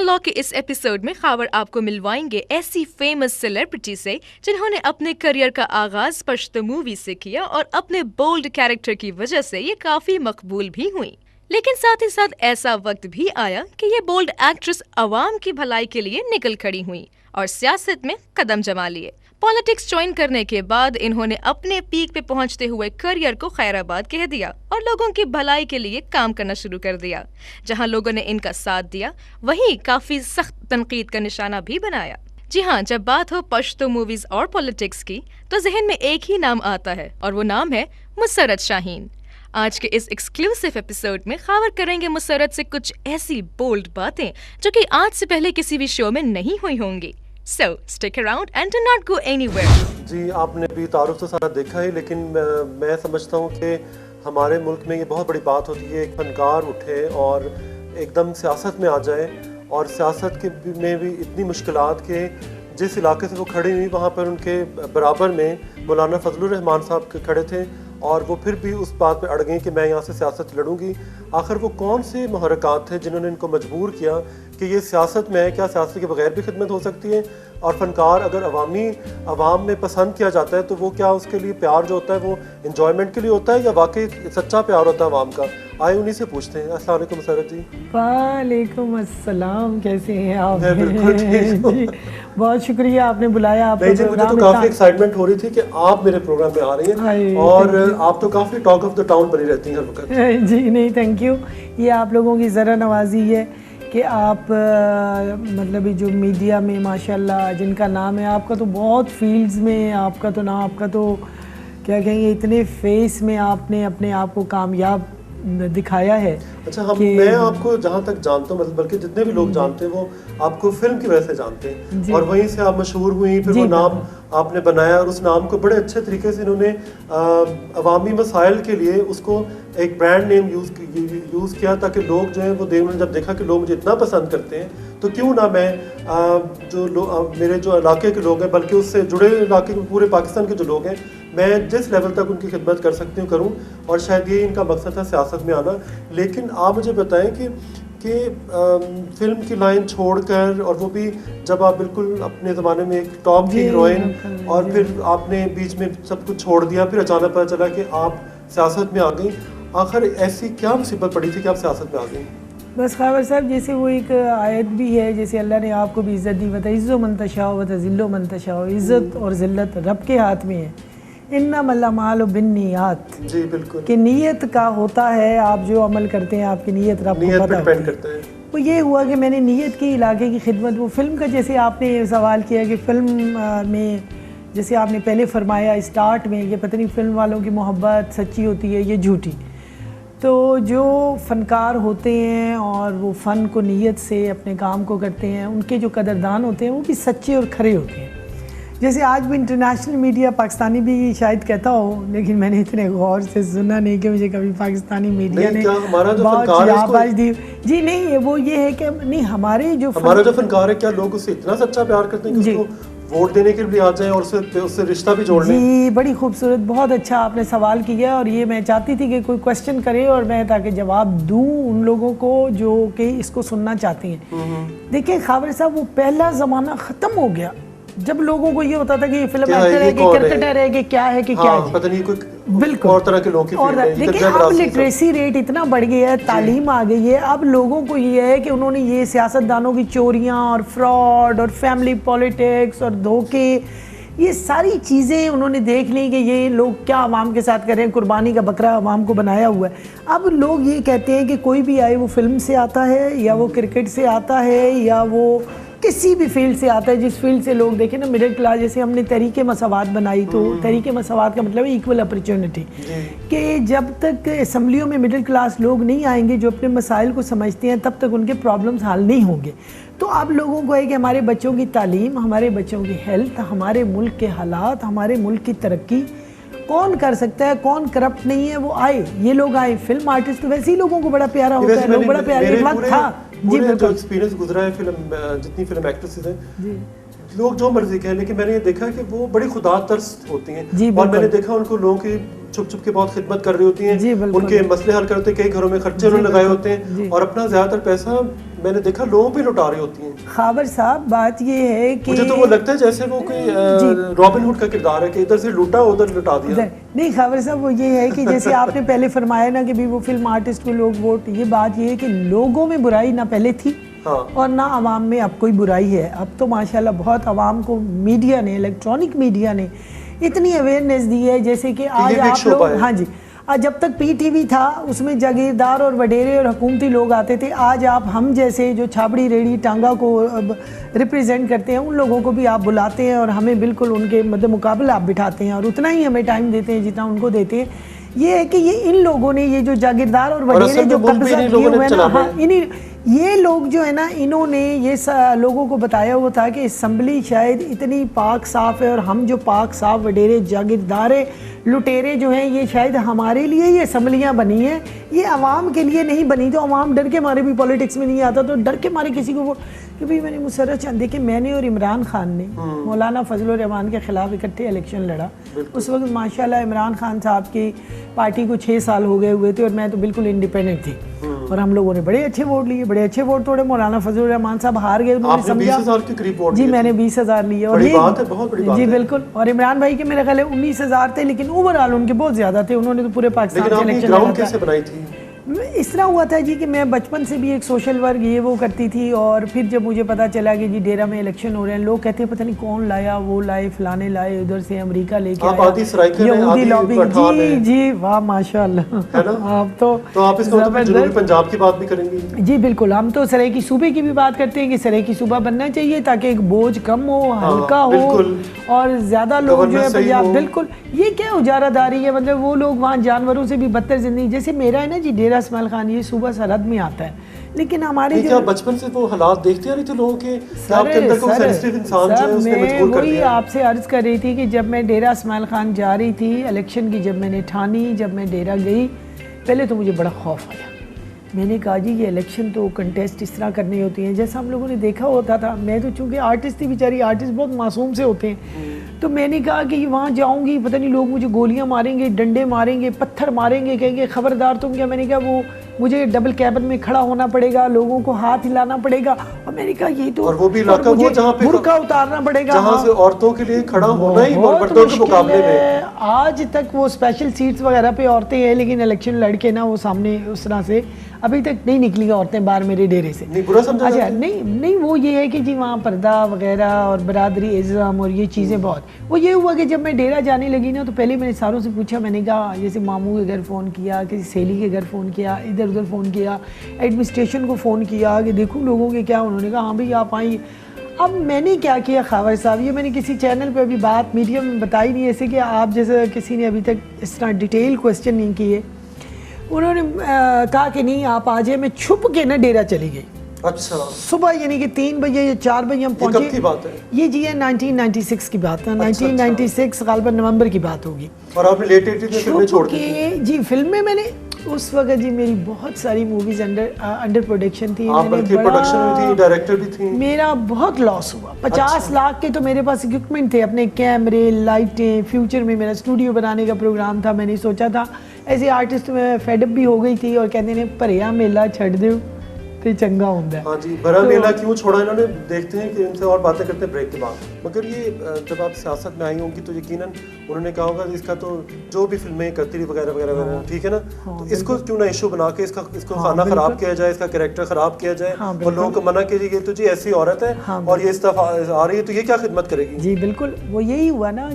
Law के इस episode में खबर आपको मिलवाएंगे ऐसी फेमस सेलिब्रिटी से जिन्होंने अपने करियर का आगाज पश्तो मूवी से किया और अपने बोल्ड कैरेक्टर की वजह से ये काफी मकबूल भी हुई। लेकिन साथ ही साथ ऐसा वक्त भी आया कि ये बोल्ड एक्ट्रेस अवाम की भलाई के लिए निकल खड़ी हुई और सियासत में कदम जमा लिए। पॉलिटिक्स ज्वाइन करने के बाद इन्होंने अपने पीक पे पहुंचते हुए करियर को खैराबाद कह दिया और लोगों की भलाई के लिए काम करना शुरू कर दिया। जहां लोगों ने इनका साथ दिया वहीं काफी सख्त तनकीद का निशाना भी बनाया। जी हाँ, जब बात हो पश्तो मूवीज और पॉलिटिक्स की तो जहन में एक ही नाम आता है और वो नाम है मुसर्रत शाहीन। आज के इस एक्सक्लूसिव एपिसोड में खबर करेंगे मुसर्रत से कुछ ऐसी बोल्ड बातें जो कि आज से पहले किसी भी शो में नहीं हुई होंगी। So stick around and do not go anywhere. जी, आपने भी तारुफ तो सारा देखा है, लेकिन मैं समझता हूँ कि हमारे मुल्क में ये बहुत बड़ी बात होती है एक फनकार उठे और एकदम सियासत में आ जाए और सियासत के में भी इतनी मुश्किलात के जिस इलाके से वो खड़े हुई वहाँ पर उनके बराबर में मौलाना फजलुर रहमान साहब खड़े थे और वो फिर भी उस बात पे अड़ गई कि मैं यहाँ से सियासत लड़ूंगी। आखिर वो कौन से महरक़ात थे जिन्होंने इनको मजबूर किया कि ये सियासत में है, क्या सियासत के बगैर भी खिदमत हो सकती है? और फनकार अगर अवाम में पसंद किया जाता है तो वो क्या उसके लिए प्यार जो होता है वो इंजॉयमेंट के लिए होता है या वाकई सच्चा प्यार होता है अवाम का? आए उन्हीं से पूछते हैं। अस्सलाम वालेकुम मुसर्रत जी। वालेकुम अस्सलाम, कैसे हैं आप? मैं बिल्कुल ठीक हूँ। बहुत शुक्रिया आपने बुलाया। आप नहीं जी, मुझे तो काफ़ी एक्साइटमेंट हो रही थी कि आप मेरे प्रोग्राम में आ रही हैं और आप तो काफ़ी टॉक ऑफ द टाउन बनी रहती हैं हर वक्त। जी नहीं, थैंक यू। ये आप लोगों की ज़रा नवाजी है कि आप मतलब जो मीडिया में माशाल्लाह जिनका नाम है, आपका तो बहुत फील्ड्स में आपका तो नाम, आपका तो क्या कहेंगे, इतने फेस में आपने अपने आप को कामयाब दिखाया है। अच्छा, मैं आपको जहाँ तक जानता हूँ, मतलब बल्कि जितने भी लोग जानते हैं वो आपको फिल्म की वजह से जानते हैं और वहीं से आप मशहूर हुई, फिर वो नाम आपने बनाया और उस नाम को बड़े अच्छे तरीके से इन्होंने अवामी मसाइल के लिए उसको एक ब्रांड नेम यूज़ किया ताकि लोग जो है वो उन्होंने जब देखा कि लोग मुझे इतना पसंद करते हैं तो क्यों ना मैं मेरे जो इलाके के लोग हैं, बल्कि उससे जुड़े इलाके के पूरे पाकिस्तान के जो लोग हैं, मैं जिस लेवल तक उनकी खिदमत कर सकती हूँ करूँ। और शायद ये इनका मकसद था सियासत में आना। लेकिन आप मुझे बताएं कि फिल्म की लाइन छोड़कर, और वो भी जब आप बिल्कुल अपने ज़माने में एक टॉप की हीरोइन, और फिर आपने बीच में सब कुछ छोड़ दिया, फिर अचानक पता चला कि आप सियासत में आ गई। आखिर ऐसी क्या मुसीबत पड़ी थी कि आप सियासत में आ गई? बस खबर साहब, जैसे वो एक आयत भी है, जैसे अल्लाह ने आपको भी इज़्ज़त दी, वतइज़्ज़ु मन तशाओ वतज़िल्लु मन तशाओ, इज़्ज़त और ज़िल्लत रब के हाथ में है। इन्नमल अमालु बिन्नियात, जी बिल्कुल, कि नीयत का होता है, आप जो अमल करते हैं आपकी नीयत रब को पता होती है। वो ये हुआ कि मैंने नीयत की इलाके की खिदमत, वो फिल्म का जैसे आपने सवाल किया कि फ़िल्म में जैसे आपने पहले फरमाया स्टार्ट में कि पता नहीं फ़िल्म वालों की मोहब्बत सच्ची होती है ये झूठी। तो जो फ़नकार होते हैं और वो फ़न को नीयत से अपने काम को करते हैं, उनके जो कदरदान होते हैं वो भी सच्चे और खरे होते हैं। जैसे आज भी इंटरनेशनल मीडिया, पाकिस्तानी भी शायद कहता हो, लेकिन मैंने इतने गौर से सुना नहीं कि मुझे कभी पाकिस्तानी मीडिया ने बहुत शाबाश दी। जी नहीं, वो ये है कि नहीं, हमारा जो फनकार है, क्या लोग उससे इतना सच्चा प्यार करते हैं कि उसको वोट देने के लिए आ जाए और उससे रिश्ता भी जोड़ लें? जी बड़ी खूबसूरत, बहुत अच्छा आपने सवाल किया और ये मैं चाहती थी कि कोई क्वेश्चन करे और मैं ताकि जवाब दूं उन लोगों को जो कि इसको सुनना चाहती हैं। देखिए खबर साहब, वो पहला ज़माना ख़त्म हो गया जब लोगों को ये होता था कि ये फिल्म एक्टर है कि क्रिकेटर है कि क्या है कि क्या है, पता नहीं कोई बिल्कुल और तरह के लोग की और देखिए अब लिटरेसी रेट इतना बढ़ गया है, तालीम आ गई है। अब लोगों को ये है कि उन्होंने ये सियासतदानों की चोरियां और फ्रॉड और फैमिली पॉलिटिक्स और धोखे, ये सारी चीज़ें उन्होंने देख ली कि ये लोग क्या अवाम के साथ कर रहे हैं, कुर्बानी का बकरा अवाम को बनाया हुआ है। अब लोग ये कहते हैं कि कोई भी आए, वो फिल्म से आता है या वो क्रिकेट से आता है या वो किसी भी फील्ड से आता है, जिस फील्ड से लोग देखें ना, मिडिल क्लास, जैसे हमने तरीके मसावात बनाई तो तरीके मसावात का मतलब है इक्वल अपॉर्चुनिटी, कि जब तक असम्बलियों में मिडिल क्लास लोग नहीं आएंगे जो अपने मसाइल को समझते हैं, तब तक उनके प्रॉब्लम्स हल नहीं होंगे। तो अब लोगों को है कि हमारे बच्चों की तालीम, हमारे बच्चों की हेल्थ, हमारे मुल्क के हालात, हमारे मुल्क की तरक्की कौन कर सकता है, कौन करप्ट नहीं है, वो आए, ये लोग आए। फिल्म आर्टिस्ट तो वैसे ही लोगों को बड़ा प्यारा होता है, लोग बड़ा प्यारा एक वक्त था। जी बिल्कुल, एक्सपीरियंस गुजरा है जितनी फिल्म एक्ट्रेसेस हैं, लोग जो मर्जी कहें, लेकिन मैंने ये देखा कि वो बड़ी खुदा तरस होती हैं और मैंने देखा उनको लोगों की छुप छुप के बहुत खिदमत कर रही होती हैं, उनके मसले हल करते, कई घरों में खर्चे उन्होंने लगाए होते हैं और अपना ज़्यादातर पैसा मैंने देखा लोगों पे लुटा रही होती हैं। खावर साहब बात ये है कि मुझे तो वो लगता है जैसे वो कोई रॉबिन हुड का किरदार है कि इधर से लूटा उधर लुटा दिया। नहीं खावर साहब वो ये है कि जैसे आपने पहले फरमाया ना कि भी वो फिल्म आर्टिस्ट को लोग वोट, ये बात ये है कि लोगों में बुराई ना पहले थी हाँ। और ना आवाम में अब कोई बुराई है। अब तो माशाल्लाह बहुत आवाम को मीडिया ने, इलेक्ट्रॉनिक मीडिया ने इतनी अवेयरनेस दी है, जैसे कि आज आप लोग, हाँ जी, आज जब तक पीटीवी था उसमें जागीरदार और वडेरे और हुकूमती लोग आते थे, आज आप हम जैसे जो छाबड़ी रेड़ी टांगा को रिप्रेजेंट करते हैं उन लोगों को भी आप बुलाते हैं और हमें बिल्कुल उनके मद्दे मुकाबले आप बिठाते हैं और उतना ही हमें टाइम देते हैं जितना उनको देते हैं। ये है कि ये इन लोगों ने ये जो जागीरदार और वडेरे जो कब्जा किए हुए हैं ना, हाँ, इन्हीं ये लोग जो है ना, इन्होंने ये लोगों को बताया हुआ था कि असम्बली शायद इतनी पाक साफ है और हम जो पाक साफ वडेरे जागीरदारे लुटेरे जो हैं ये शायद हमारे लिए ये असम्बलियाँ बनी हैं, ये आवाम के लिए नहीं बनी। तो आवाम डर के मारे भी पॉलिटिक्स में नहीं आता, तो डर के मारे किसी को वो कि भाई मैंने मुसर्रत चंद देखे, मैंने और इमरान खान ने मौलाना फजलुर रहमान के खिलाफ इकट्ठे इलेक्शन लड़ा। उस वक्त माशाल्लाह इमरान खान साहब की पार्टी को 6 साल हो गए हुए थे और मैं तो बिल्कुल इंडिपेंडेंट थी और हम लोगों ने बड़े अच्छे वोट लिए, बड़े अच्छे वोट तोड़े। मौलाना फजलुर रहमान साहब हार गए, उन्होंने समझा 20,000 के करीब वोट जी, मैंने 20,000 लिए और ये बात है, बहुत बड़ी बात जी है। बिल्कुल। और इमरान भाई के मेरे ख्याल 19,000 थे, लेकिन ओवरऑल उनके बहुत ज्यादा थे, उन्होंने तो पूरे पाकिस्तान से इलेक्शन ग्राउंड कैसे बनाई थी? इस तरह हुआ था जी कि मैं बचपन से भी एक सोशल वर्क ये वो करती थी और फिर जब मुझे पता चला कि जी डेरा में इलेक्शन हो रहे हैं, लोग कहते हैं पता नहीं कौन लाया, वो लाए, फलाने लाए, उधर से अमेरिका लेके आया, यहूदी लॉबी। जी जी वाह माशाल्लाह, है ना? आप तो आप इसका मतलब जरूर पंजाब की बात भी करेंगे? जी बिल्कुल, हम तो सराय की सूबे की भी बात करते हैं कि सराय की सूबा बनना चाहिए ताकि एक बोझ कम हो, हल्का हो और ज्यादा लोग जो है पंजाब, बिल्कुल ये क्या उजारादारी है, मतलब वो लोग वहाँ जानवरों से भी बदतर जिंदगी, जैसे मेरा है ना जी डेरा इस्माइल खान, ये सूबा सरहद में आता है, लेकिन हमारे जो बचपन से वो हालात देखते आ रहे थे लोगों के, आपके अंदर कोई सेंसिटिव इंसान जो है उसने मजबूर कर दिया। वही आपसे अर्ज कर रही थी कि जब मैं डेरा इस्माइल खान जा रही थी इलेक्शन की, जब मैंने ठानी, जब मैं डेरा गई, पहले तो मुझे बड़ा खौफ आया। मैंने कहा जी ये इलेक्शन तो कंटेस्ट इस तरह करनी होती हैं जैसा हम लोगों ने देखा होता था। मैं तो चूंकि आर्टिस्ट थी, बेचारी आर्टिस्ट बहुत मासूम से होते हैं, तो मैंने कहा कि वहाँ जाऊँगी पता नहीं लोग मुझे गोलियाँ मारेंगे, डंडे मारेंगे, पत्थर मारेंगे, कहेंगे खबरदार तुम क्या। मैंने कहा वो मुझे डबल कैबिन में खड़ा होना पड़ेगा, लोगों को हाथ हिलाना पड़ेगा, और मैंने कहा ये तो, और वो भी इलाका वो जहाँ पे बुर्का उतारना पड़ेगा, जहाँ से औरतों के लिए खड़ा होना ही मर्दों के मुकाबले में। आज तक वो स्पेशल सीट्स वगैरह पे औरतें हैं, लेकिन इलेक्शन लड़के ना वो सामने उस तरह से अभी तक नहीं निकली औरतें बाहर मेरे डेरे से। नहीं बुरा समझा? अच्छा नहीं वो ये है कि जी वहाँ पर्दा वगैरह और बरादरी इज़्ज़ाम और ये चीज़ें बहुत, वो ये हुआ कि जब मैं डेरा जाने लगी ना तो पहले मैंने सारों से पूछा, मैंने कहा जैसे मामू के घर फ़ोन किया, किसी सहेली के घर फ़ोन किया, इधर उधर फ़ोन किया, एडमिनिस्ट्रेशन को फ़ोन किया कि देखूँ लोगों के क्या, उन्होंने कहा हाँ भाई आप आइए। अब मैंने क्या किया खावर साहब, ये मैंने किसी चैनल पे अभी बात मीडिया में बताई नहीं, ऐसे कि आप जैसे किसी ने अभी तक इस तरह डिटेल क्वेश्चन नहीं किए। उन्होंने कहा कि नहीं आप आ जाए, मैं छुप के ना डेरा चली गई। अच्छा, सुबह यानी कि 3 बजे या 4 बजे हम पहुंचे। कब की बात है ये जी है 1996 की बात है। 1996 गालिबन नवंबर की बात होगी। और आपने लेट 80s में फिल्में छोड़ दी थी? जी फिल्में मैंने उस वक्त जी मेरी बहुत सारी मूवीज अंडर प्रोडक्शन थी, प्रोडक्शन में थी, डायरेक्टर भी थी। मेरा बहुत लॉस हुआ। 50 लाख के तो मेरे पास इक्विपमेंट थे, अपने कैमरे, लाइटें, फ्यूचर में मेरा स्टूडियो बनाने का प्रोग्राम था। मैंने सोचा था ऐसे आर्टिस्ट में फेडअप भी हो गई थी और कहते ने भरिया मेला छड़ दो तो चंगा होता है। हाँ जी, भरा मेला क्यों छोड़ा इन्होंने, देखते हैं कि इनसे और बातें करते हैं ब्रेक के बाद। मगर ये जब आप सियासत में आई होंगी तो यकीनन उन्होंने कहा होगा इसका तो जो भी फिल्में करती रही वगैरह वगैरह, ठीक है ना, तो इसको क्यों ना इशू बना के इसको खाना खराब किया जाए, इसका कैरेक्टर खराब किया जाए और लोगों को मना कीजिए तो जी ऐसी औरत है और ये इस तरह आ रही है तो ये क्या खिदमत करेगी। जी बिल्कुल, वो यही हुआ ना।